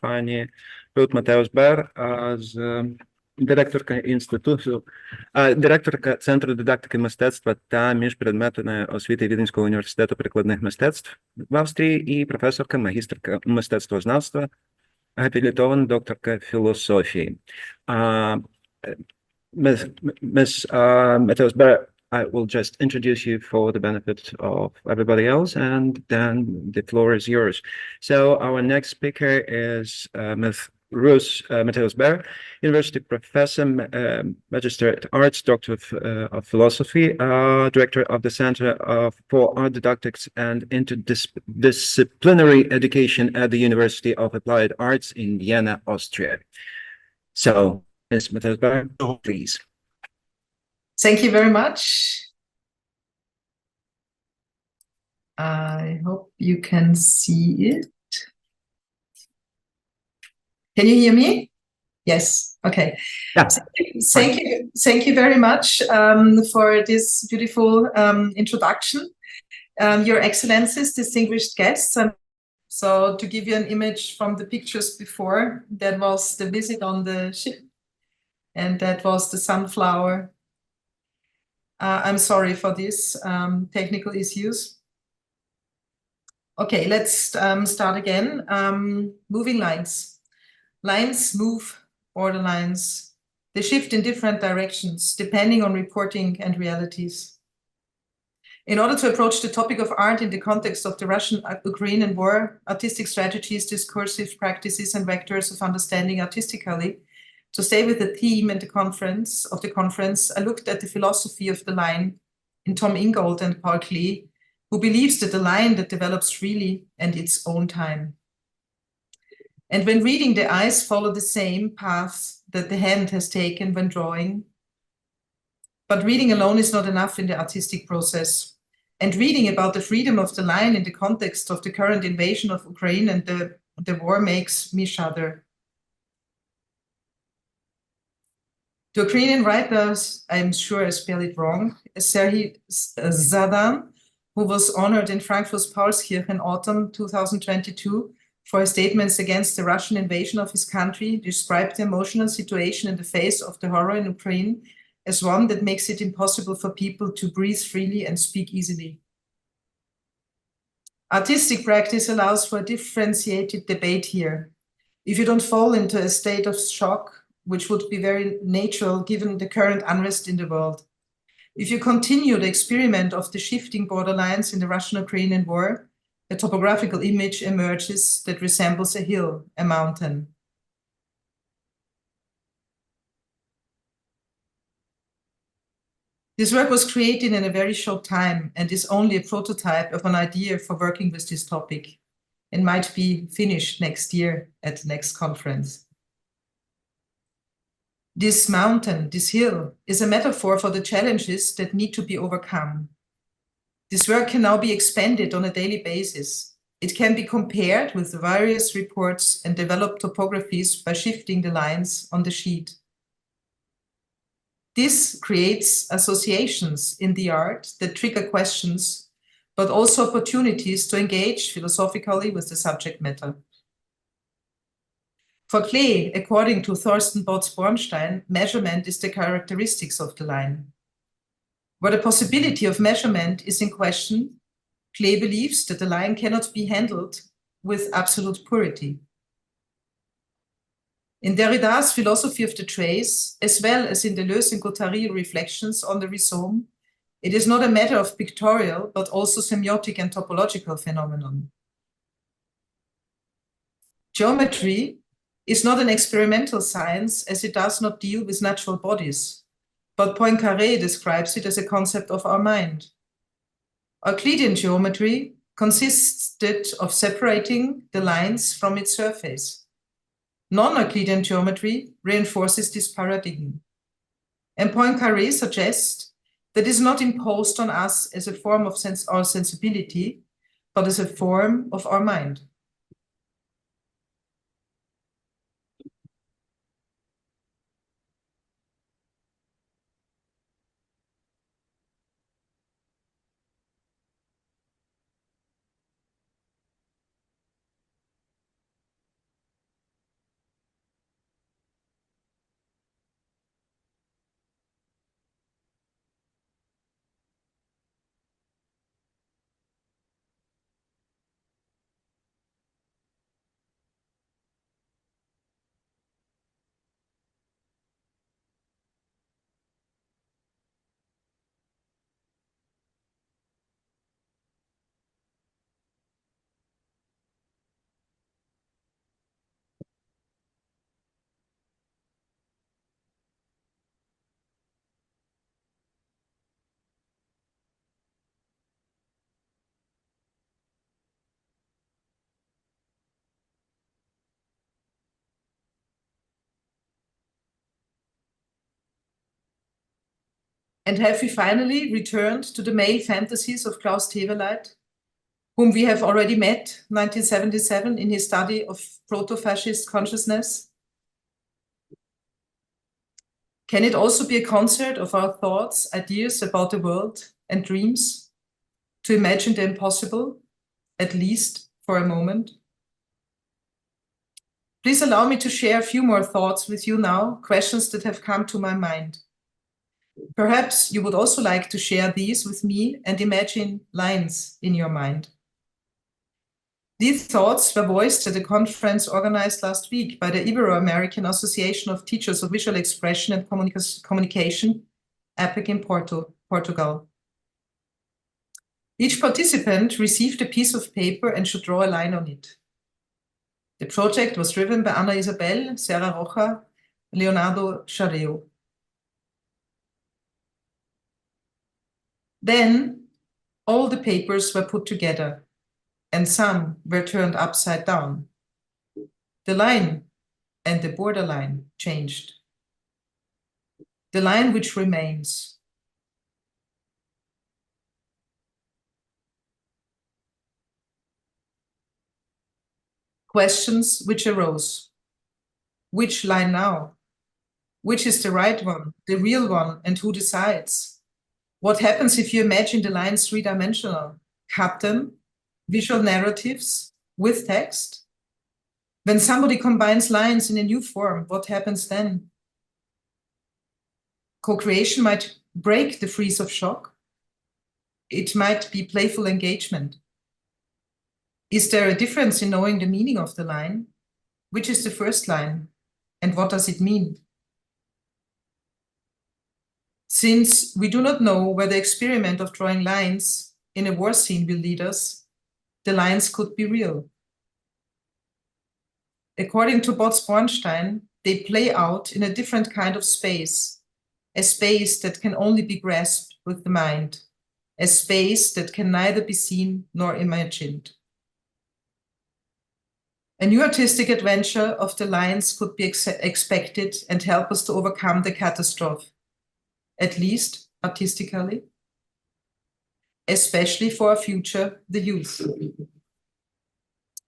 пані Рут МАТЕУС-БЕРР з директорка інституту, директорка Центру дидактики мистецтва та міжпредметної освіти Віденського університету прикладних мистецтв в Австрії і професорка, магістерка мистецтвознавства, габілітована докторка філософії. Ms. MATEUS-BERRR, I will just introduce you for the benefit of everybody else, and then the floor is yours. So our next speaker is Ms. Ruth MATEUS-BERRR, University Professor, Magister at Arts, Doctor of Philosophy, Director of the Center for Art Didactics and Interdisciplinary Education at the University of Applied Arts in Vienna, Austria. So, Ms. MATEUS-BERRR, please. Thank you very much. I hope you can see it. Can you hear me? Yes. Okay. Yeah. Thank you very much for this beautiful introduction. Your Excellencies, distinguished guests. So to give you an image from the pictures before, that was the visit on the ship, and that was the sunflower. I'm sorry for this technical issues. Okay, let's start again. Moving lines. Lines move, borderlines. They shift in different directions depending on reporting and realities. In order to approach the topic of art in the context of the Russian-Ukrainian war, artistic strategies, discursive practices, and vectors of understanding artistically, to stay with the theme and the conference, I looked at the philosophy of the line in Tom Ingold and Paul Klee, who believes that the line that develops freely and its own time. And when reading, the eyes follow the same path that the hand has taken when drawing. But reading alone is not enough in the artistic process. And reading about the freedom of the line in the context of the current invasion of Ukraine and the war makes me shudder. The Ukrainian writer, I'm sure I spell it wrong, Serhiy Zhadan, who was honored in Frankfurt's Paulskirche in autumn 2022 for his statements against the Russian invasion of his country, described the emotional situation in the face of the horror in Ukraine as one that makes it impossible for people to breathe freely and speak easily. Artistic practice allows for a differentiated debate here. If you don't fall into a state of shock, which would be very natural given the current unrest in the world. If you continue the experiment of the shifting borderlines in the Russian-Ukrainian war, a topographical image emerges that resembles a hill, a mountain. This work was created in a very short time and is only a prototype of an idea for working with this topic and might be finished next year at the next conference. This mountain, this hill, is a metaphor for the challenges that need to be overcome. This work can now be expanded on a daily basis. It can be compared with the various reports and developed topographies by shifting the lines on the sheet. This creates associations in the art that trigger questions, but also opportunities to engage philosophically with the subject matter. For Klee, according to Thorsten Botz-Bornstein, measurement is the characteristics of the line. Where the possibility of measurement is in question, Klee believes that the line cannot be handled with absolute purity. In Derrida's philosophy of the trace, as well as in Deleuze and Guattari reflections on the rhizome, it is not a matter of pictorial, but also semiotic and topological phenomenon. Geometry is not an experimental science as it does not deal with natural bodies, but Poincaré describes it as a concept of our mind. Euclidean geometry consisted of separating the lines from its surface. Non-Euclidean geometry reinforces this paradigm. And Poincaré suggests that it is not imposed on us as a form of our sensibility, but as a form of our mind. And have we finally returned to the male fantasies of Klaus Teweleit, whom we have already met 1977 in his study of proto-fascist consciousness? Can it also be a concert of our thoughts, ideas about the world and dreams, to imagine the impossible, at least for a moment? Please allow me to share a few more thoughts with you now, questions that have come to my mind. Perhaps you would also like to share these with me and imagine lines in your mind. These thoughts were voiced at a conference organized last week by the Ibero-American Association of Teachers of Visual Expression and Communication, APEC in Portugal. Each participant received a piece of paper and should draw a line on it. The project was driven by Ana Isabel, Sarah Rocha, Leonardo Chareo. Then all the papers were put together, and some were turned upside down. The line and the borderline changed. The line which remains. Questions which arose. Which line now? Which is the right one, the real one, and who decides? What happens if you imagine the lines three-dimensional? Cut them, visual narratives with text? When somebody combines lines in a new form, what happens then? Co-creation might break the freeze of shock. It might be playful engagement. Is there a difference in knowing the meaning of the line? Which is the first line? And what does it mean? Since we do not know where the experiment of drawing lines in a war scene will lead us, the lines could be real. According to Bots Bornstein, they play out in a different kind of space, a space that can only be grasped with the mind, a space that can neither be seen nor imagined. A new artistic adventure of the lines could be expected and help us to overcome the catastrophe, at least artistically, especially for our future, the youth.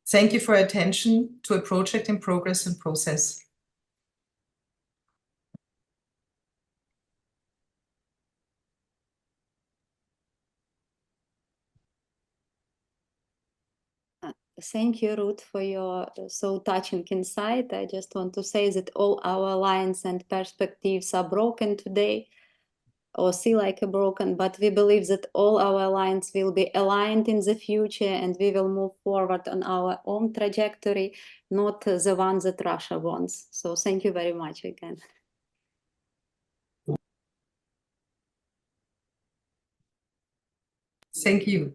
Thank you for your attention to a project in progress and process. Thank you, Ruth, for your so touching insight. I just want to say that all our lines and perspectives are broken today, or see like a broken, but we believe that all our lines will be aligned in the future and we will move forward on our own trajectory, not the one that Russia wants. So thank you very much again. Thank you.